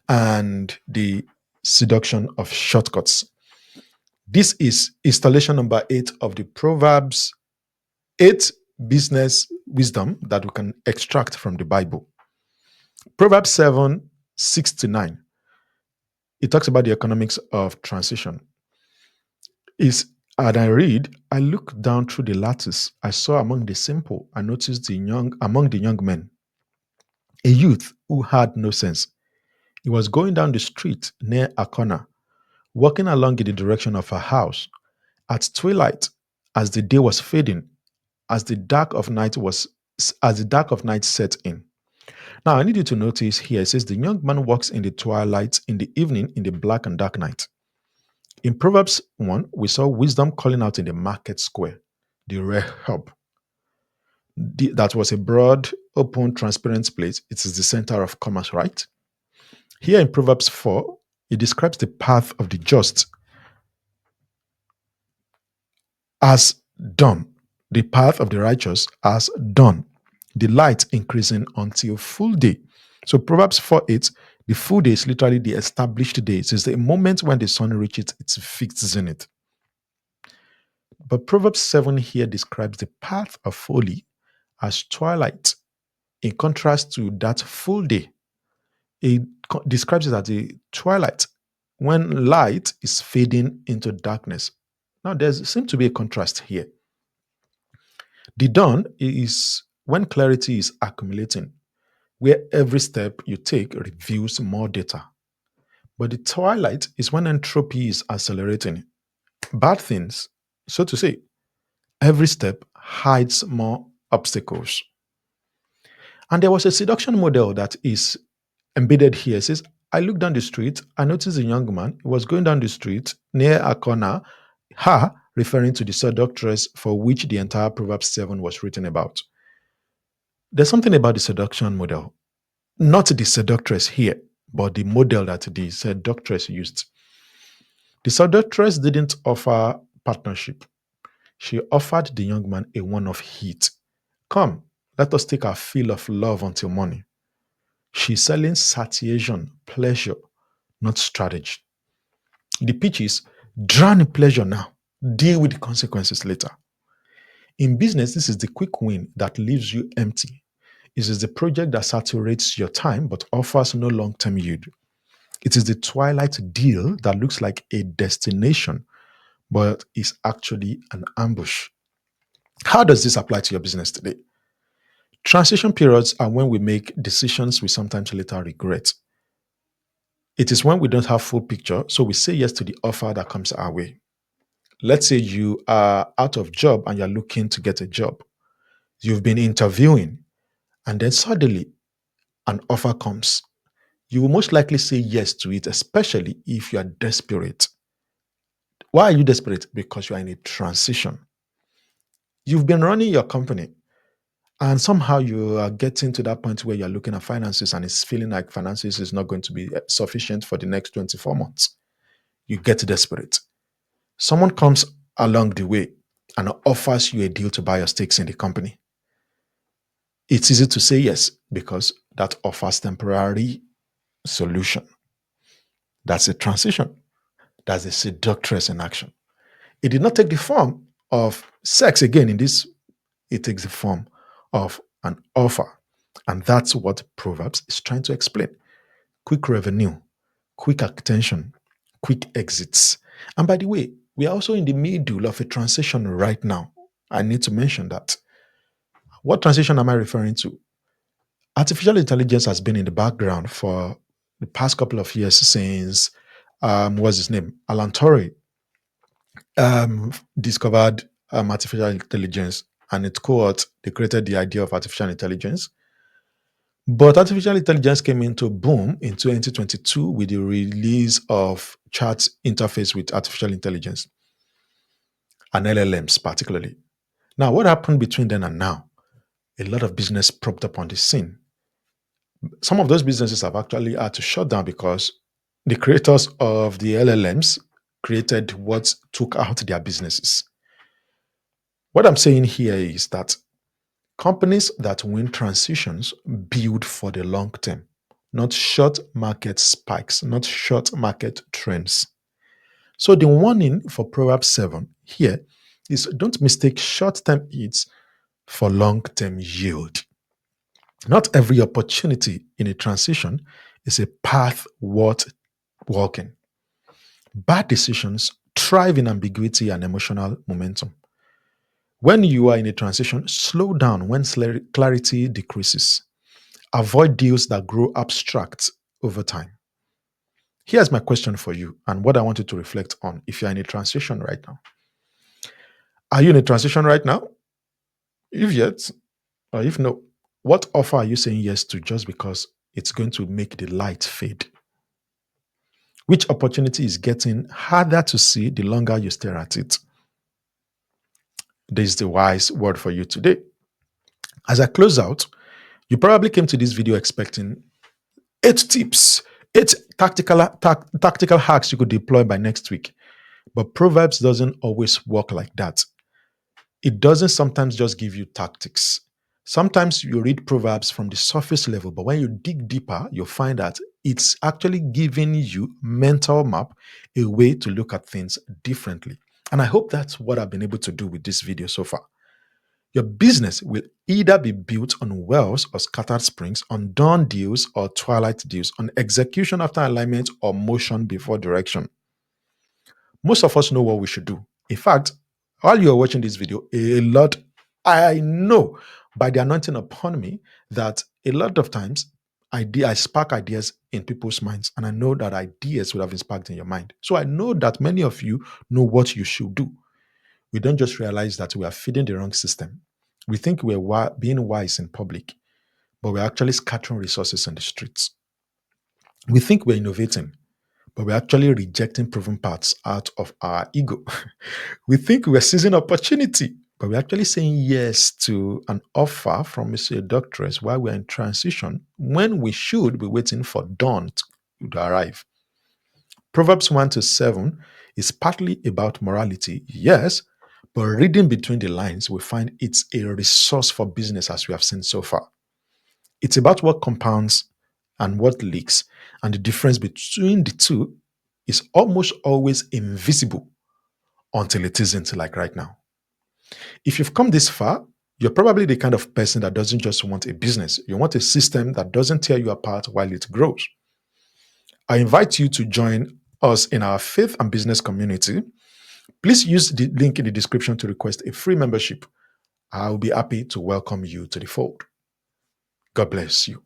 and the seduction of shortcuts. This is installation number 8 of the Proverbs 8 business wisdom that we can extract from the Bible. Proverbs 7:6-9. It talks about the economics of transition. And I read, I looked down through the lattice. I saw among the simple, I noticed among the young men, a youth who had no sense. He was going down the street near a corner, walking along in the direction of a house. At twilight, as the day was fading, as the dark of night set in. Now I need you to notice here it says the young man walks in the twilight, in the evening, in the black and dark night. In Proverbs 1, we saw wisdom calling out in the market square, the Rehab. That was a broad, open, transparent place. It is the center of commerce, right? Here in Proverbs 4, it describes the path of the just as dawn, the path of the righteous as dawn, the light increasing until full day. So Proverbs 4:8, the full day is literally the established day. It is the moment when the sun reaches its fixed zenith. But Proverbs 7 here describes the path of folly as twilight, in contrast to that full day. It describes it as a twilight, when light is fading into darkness. Now, there seems to be a contrast here. The dawn is when clarity is accumulating, where every step you take reveals more data. But the twilight is when entropy is accelerating. Bad things, so to say, every step hides more obstacles. And there was a seduction model that is embedded here. It says, I looked down the street, I noticed a young man. He was going down the street near a corner, her referring to the seductress for which the entire Proverbs 7 was written about. There's something about the seduction model, not the seductress here, but the model that the seductress used. The seductress didn't offer partnership. She offered the young man a one off hit. Come, let us take our fill of love until morning. She's selling satiation, pleasure, not strategy. The pitch is drown in pleasure now, deal with the consequences later. In business, this is the quick win that leaves you empty. It is the project that saturates your time but offers no long term yield. It is the twilight deal that looks like a destination but is actually an ambush. How does this apply to your business today? Transition periods are when we make decisions we sometimes later regret. It is when we don't have full picture, so we say yes to the offer that comes our way. Let's say you are out of job and you're looking to get a job. You've been interviewing, and then suddenly an offer comes. You will most likely say yes to it, especially if you are desperate. Why are you desperate? Because you are in a transition. You've been running your company, and somehow you are getting to that point where you're looking at finances and it's feeling like finances is not going to be sufficient for the next 24 months. You get desperate. Someone comes along the way and offers you a deal to buy your stakes in the company. It's easy to say yes because that offers temporary solution. That's a transition. That's a seductress in action. It did not take the form of sex again in this, it takes the form of an offer. And that's what Proverbs is trying to explain. Quick revenue, quick attention, quick exits. And by the way, we are also in the middle of a transition right now. I need to mention that. What transition am I referring to? Artificial intelligence has been in the background for the past couple of years since, what's his name? Alan Turing discovered artificial intelligence and its cohort, they created the idea of artificial intelligence. But artificial intelligence came into boom in 2022 with the release of chat interface with artificial intelligence and LLMs particularly. Now, what happened between then and now? A lot of business propped up on the scene. Some of those businesses have actually had to shut down because the creators of the LLMs created what took out their businesses. What I'm saying here is that companies that win transitions build for the long term, not short market spikes, not short market trends. So the warning for Proverbs 7 here is don't mistake short term hits for long term yield. Not every opportunity in a transition is a path worth walking. Bad decisions thrive in ambiguity and emotional momentum. When you are in a transition, slow down when clarity decreases. Avoid deals that grow abstract over time. Here's my question for you and what I want you to reflect on if you're in a transition right now. Are you in a transition right now? If yet, or if no, what offer are you saying yes to just because it's going to make the light fade? Which opportunity is getting harder to see the longer you stare at it? This is the wise word for you today. As I close out, you probably came to this video expecting 8 tips, 8 tactical hacks you could deploy by next week. But Proverbs doesn't always work like that. It doesn't sometimes just give you tactics. Sometimes you read Proverbs from the surface level, but when you dig deeper, you'll find that it's actually giving you mental map, a way to look at things differently. And I hope that's what I've been able to do with this video so far. Your business will either be built on wells or scattered springs, on dawn deals or twilight deals, on execution after alignment or motion before direction. Most of us know what we should do. In fact, while you're watching this video, I know by the anointing upon me that a lot of times I spark ideas in people's minds, and I know that ideas would have been sparked in your mind. So I know that many of you know what you should do. We don't just realize that we are feeding the wrong system. We think we're being wise in public, but we're actually scattering resources on the streets. We think we're innovating, but we're actually rejecting proven paths out of our ego. We think we're seizing opportunity, but we're actually saying yes to an offer from a seductress while we're in transition when we should be waiting for dawn to arrive. Proverbs 1 to 7 is partly about morality, yes, but reading between the lines, we find it's a resource for business as we have seen so far. It's about what compounds and what leaks, and the difference between the two is almost always invisible until it isn't, like right now. If you've come this far, you're probably the kind of person that doesn't just want a business. You want a system that doesn't tear you apart while it grows. I invite you to join us in our faith and business community. Please use the link in the description to request a free membership. I'll be happy to welcome you to the fold. God bless you.